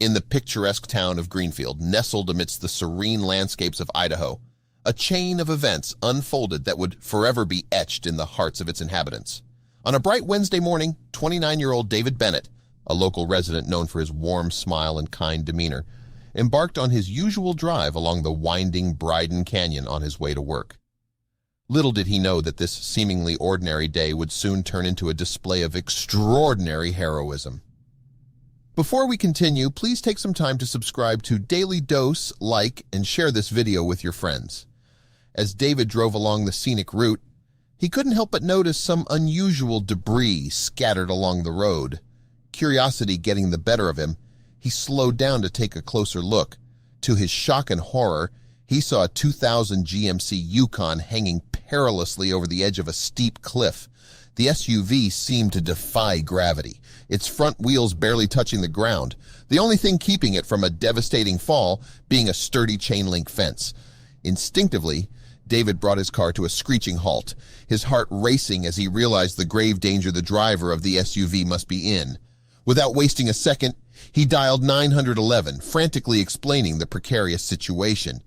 In the picturesque town of Greenfield, nestled amidst the serene landscapes of Idaho, a chain of events unfolded that would forever be etched in the hearts of its inhabitants. On a bright Wednesday morning, 29-year-old David Bennett, a local resident known for his warm smile and kind demeanor, embarked on his usual drive along the winding Bryden Canyon on his way to work. Little did he know that this seemingly ordinary day would soon turn into a display of extraordinary heroism. Before we continue, please take some time to subscribe to Dailydose, like, and share this video with your friends. As David drove along the scenic route, he couldn't help but notice some unusual debris scattered along the road. Curiosity getting the better of him, he slowed down to take a closer look. To his shock and horror, he saw a 2000 GMC Yukon hanging perilously over the edge of a steep cliff. The SUV seemed to defy gravity, its front wheels barely touching the ground, the only thing keeping it from a devastating fall being a sturdy chain-link fence. Instinctively, David brought his car to a screeching halt, his heart racing as he realized the grave danger the driver of the SUV must be in. Without wasting a second, he dialed 911, frantically explaining the precarious situation.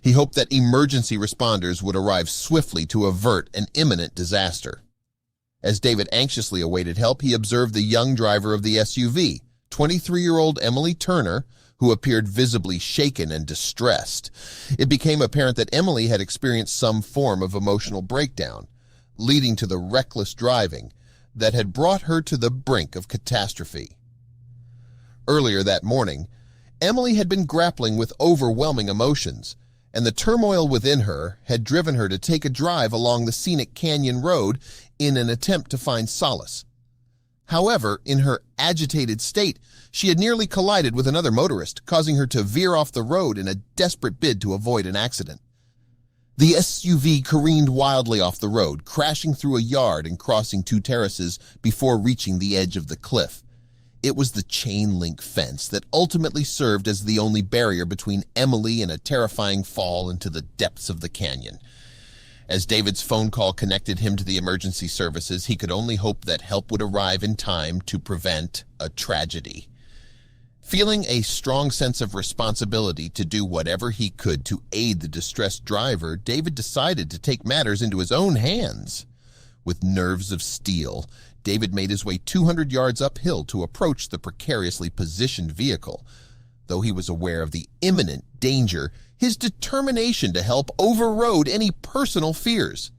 He hoped that emergency responders would arrive swiftly to avert an imminent disaster. As David anxiously awaited help, he observed the young driver of the SUV, 23-year-old Emily Turner, who appeared visibly shaken and distressed. It became apparent that Emily had experienced some form of emotional breakdown, leading to the reckless driving that had brought her to the brink of catastrophe. Earlier that morning, Emily had been grappling with overwhelming emotions, and the turmoil within her had driven her to take a drive along the scenic canyon road in an attempt to find solace. However, in her agitated state, she had nearly collided with another motorist, causing her to veer off the road in a desperate bid to avoid an accident. The SUV careened wildly off the road, crashing through a yard and crossing two terraces before reaching the edge of the cliff. It was the chain-link fence that ultimately served as the only barrier between Emily and a terrifying fall into the depths of the canyon. As David's phone call connected him to the emergency services, he could only hope that help would arrive in time to prevent a tragedy. Feeling a strong sense of responsibility to do whatever he could to aid the distressed driver, David decided to take matters into his own hands. With nerves of steel, David made his way 200 yards uphill to approach the precariously positioned vehicle. Though he was aware of the imminent danger, his determination to help overrode any personal fears.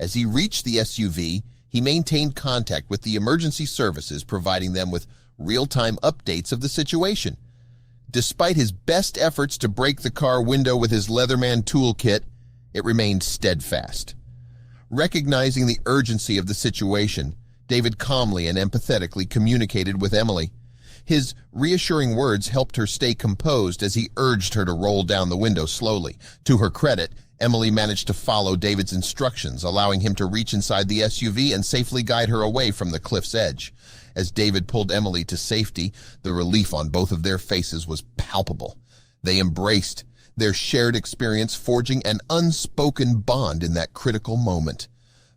As he reached the SUV, he maintained contact with the emergency services, providing them with real-time updates of the situation. Despite his best efforts to break the car window with his Leatherman toolkit, it remained steadfast. Recognizing the urgency of the situation, David calmly and empathetically communicated with Emily. His reassuring words helped her stay composed as he urged her to roll down the window slowly. To her credit, Emily managed to follow David's instructions, allowing him to reach inside the SUV and safely guide her away from the cliff's edge. As David pulled Emily to safety, the relief on both of their faces was palpable. They embraced, their shared experience forging an unspoken bond in that critical moment.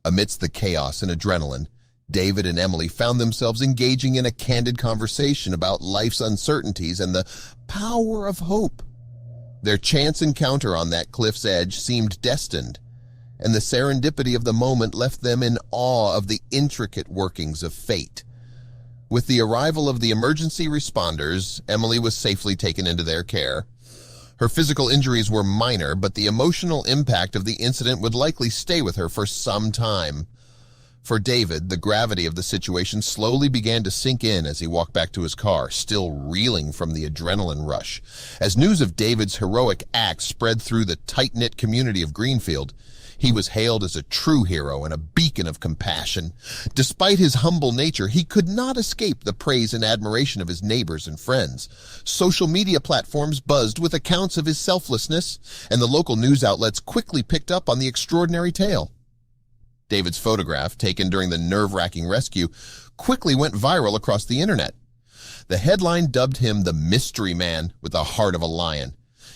Amidst the chaos and adrenaline, David and Emily found themselves engaging in a candid conversation about life's uncertainties and the power of hope. Their chance encounter on that cliff's edge seemed destined, and the serendipity of the moment left them in awe of the intricate workings of fate. With the arrival of the emergency responders, Emily was safely taken into their care. Her physical injuries were minor, but the emotional impact of the incident would likely stay with her for some time. For David, the gravity of the situation slowly began to sink in as he walked back to his car, still reeling from the adrenaline rush. As news of David's heroic act spread through the tight-knit community of Greenfield, he was hailed as a true hero and a beacon of compassion. Despite his humble nature, he could not escape the praise and admiration of his neighbors and friends. Social media platforms buzzed with accounts of his selflessness, and the local news outlets quickly picked up on the extraordinary tale. David's photograph, taken during the nerve-wracking rescue, quickly went viral across the internet. The headline dubbed him the mystery man with the heart of a lion.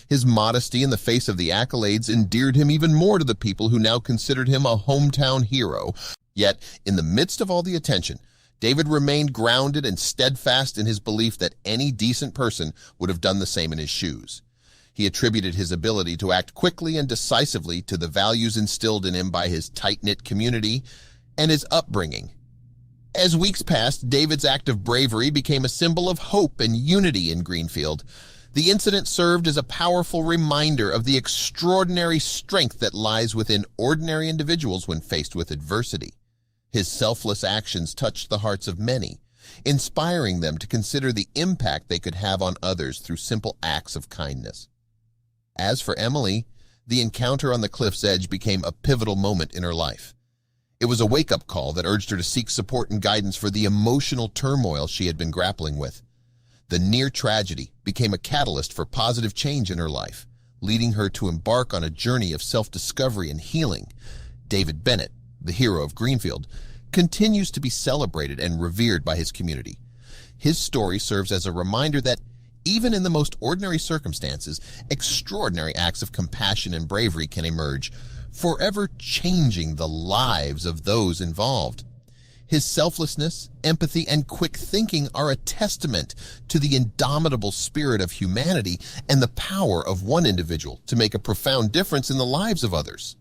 His modesty in the face of the accolades endeared him even more to the people who now considered him a hometown hero. Yet, in the midst of all the attention, David remained grounded and steadfast in his belief that any decent person would have done the same in his shoes. He attributed his ability to act quickly and decisively to the values instilled in him by his tight-knit community and his upbringing. As weeks passed, David's act of bravery became a symbol of hope and unity in Greenfield. The incident served as a powerful reminder of the extraordinary strength that lies within ordinary individuals when faced with adversity. His selfless actions touched the hearts of many, inspiring them to consider the impact they could have on others through simple acts of kindness. As for Emily, the encounter on the cliff's edge became a pivotal moment in her life. It was a wake-up call that urged her to seek support and guidance for the emotional turmoil she had been grappling with. The near tragedy became a catalyst for positive change in her life, leading her to embark on a journey of self-discovery and healing. David Bennett, the hero of Greenfield, continues to be celebrated and revered by his community. His story serves as a reminder that even in the most ordinary circumstances, extraordinary acts of compassion and bravery can emerge, forever changing the lives of those involved. His selflessness, empathy, and quick thinking are a testament to the indomitable spirit of humanity and the power of one individual to make a profound difference in the lives of others.